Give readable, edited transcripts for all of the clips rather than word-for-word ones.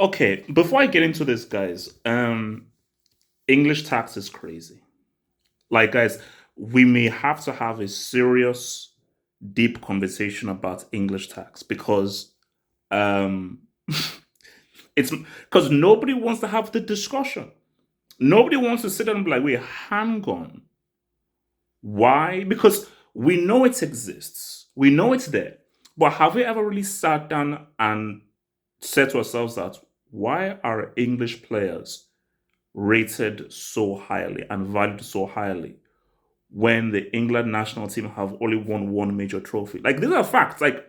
Okay, before I get into this, guys, English tax is crazy. Like, guys, we may have to have a serious, deep conversation about English tax because um it's because nobody wants to have the discussion. Nobody wants to sit down and be like, wait, hang on. Why? Because we know it exists. We know it's there. But have we ever really sat down and said to ourselves that why are English players rated so highly and valued so highly when the England national team have only won one major trophy? Like, these are facts. Like,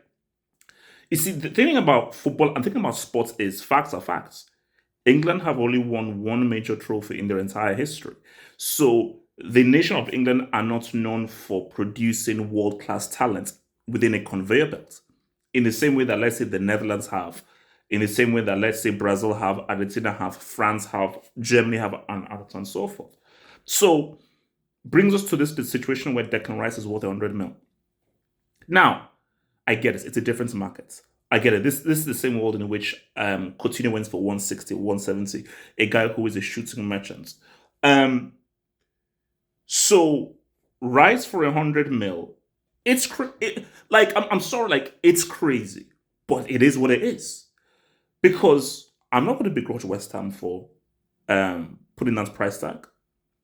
you see, the thing about football and thinking about sports is facts are facts. England have only won one major trophy in their entire history. So the nation of England are not known for producing world-class talent within a conveyor belt. In the same way that, let's say, the Netherlands have, in the same way that, let's say, Brazil have, Argentina have, France have, Germany have, and so forth. So brings us to the situation where Declan Rice is worth 100 mil. Now, I get it. It's a different market. I get it. This is the same world in which Coutinho went for 160, 170, a guy who is a shooting merchant. Um, so Rice for 100 mil, like I'm sorry, like it's crazy, but it is what it is. Because I'm not going to begrudge West Ham for putting that price tag.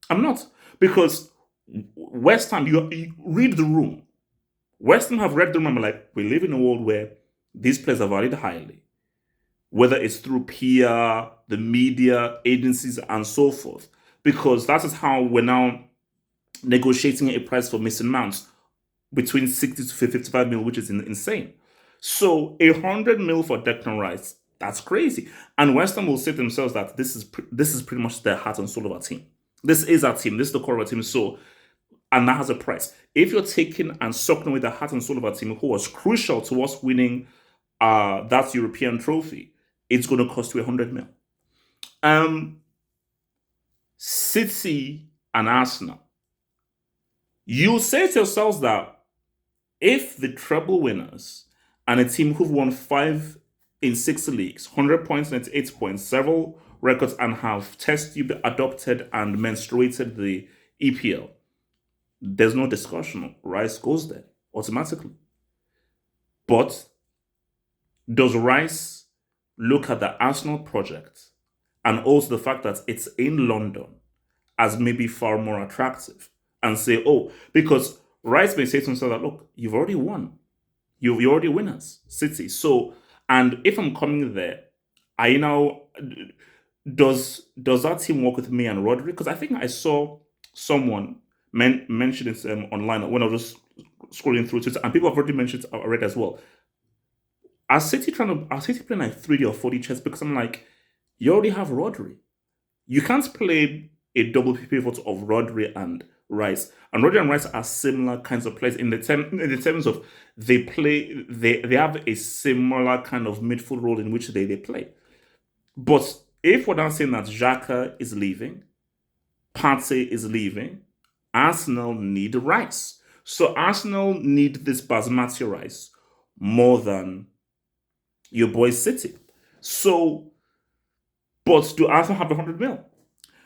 I'm not because West Ham, you read the room. West Ham have read the room and like, we live in a world where these players are valued highly, whether it's through PR, the media, agencies, and so forth. Because that is how we're now negotiating a price for Mason Mount between 60 to 55 mil, which is insane. So 100 mil for Declan Rice, that's crazy. And West Ham will say to themselves that this is pretty much the heart and soul of our team. This is our team. This is the core of our team. So, and that has a price. If you're taking and sucking away the heart and soul of our team, who was crucial to us winning that European trophy, it's going to cost you 100 mil. City and Arsenal. You say to yourselves that if the treble winners and a team who've won 5 in 6 leagues, 100 points, 98 points, several records, and have test tube adopted and menstruated the EPL, there's no discussion. Rice goes there automatically. But does Rice look at the Arsenal project and also the fact that it's in London as maybe far more attractive and say, oh, because Rice may say to himself that, look, you've already won. You're already winners, City. So, and if I'm coming there, I now does that team work with me and Rodri? Because I think I saw someone mention it online when I was just scrolling through Twitter, and people have already mentioned it already as well. Are City playing like 3D or 4D chess? Because I'm like, you already have Rodri. You can't play a double pivot of Rodri and Rice. And Rodri and Rice are similar kinds of players in the terms of they have a similar kind of midfield role in which they play. But if we're now saying that Xhaka is leaving, Partey is leaving, Arsenal need Rice. So Arsenal need this basmati rice more than your boy City. So, but do Arsenal have 100 mil?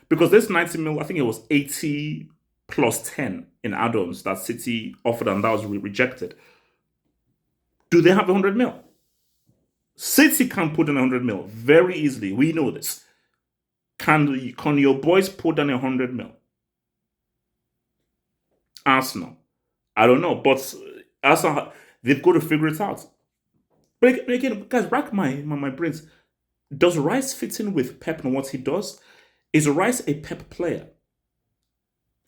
Because this 90 mil, I think it was 80 plus 10 in add-ons that City offered and that was rejected. Do they have 100 mil? City can put in 100 mil very easily. We know this. Can your boys put in 100 mil? Arsenal. I don't know, but Arsenal, they've got to figure it out. But again, guys, rack my brains. Does Rice fit in with Pep and what he does? Is Rice a Pep player?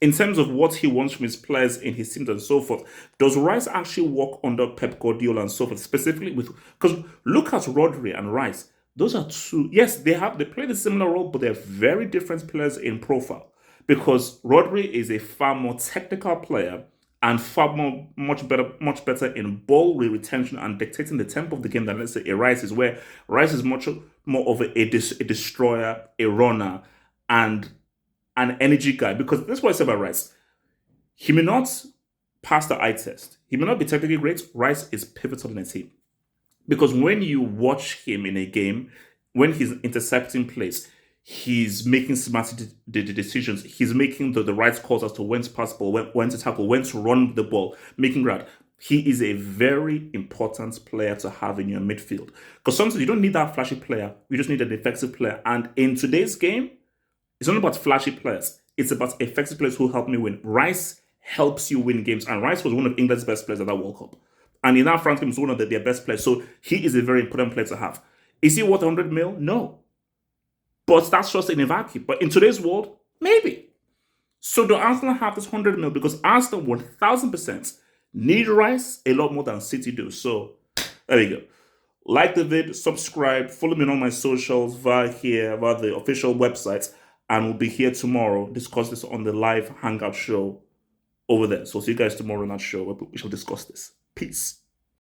In terms of what he wants from his players in his teams and so forth, does Rice actually work under Pep Guardiola and so forth? Specifically with because look at Rodri and Rice. Those are two. Yes, they play the similar role, but they're very different players in profile. Because Rodri is a far more technical player and much better in ball retention and dictating the tempo of the game than let's say a Rice is, where Rice is much more of a destroyer, a runner, and an energy guy. Because that's what I say about Rice. He may not pass the eye test. He may not be technically great. Rice is pivotal in a team. Because when you watch him in a game, when he's intercepting plays, he's making smart decisions. He's making the right calls as to when to pass the ball, when to tackle, when to run the ball, making grad. He is a very important player to have in your midfield. Because sometimes you don't need that flashy player. You just need an effective player. And in today's game, it's not about flashy players. It's about effective players who help me win. Rice helps you win games. And Rice was one of England's best players at that World Cup. And in that France game, he was one of their best players. So he is a very important player to have. Is he worth 100 mil? No. But that's just in a vacuum. But in today's world, maybe. So do Arsenal have this 100 mil? Because Arsenal 1000% need Rice a lot more than City do. So there we go. Like the vid, subscribe, follow me on all my socials via the official website, and we'll be here tomorrow discuss this on the live hangout show over there. So see you guys tomorrow on that show where we shall discuss this. Peace.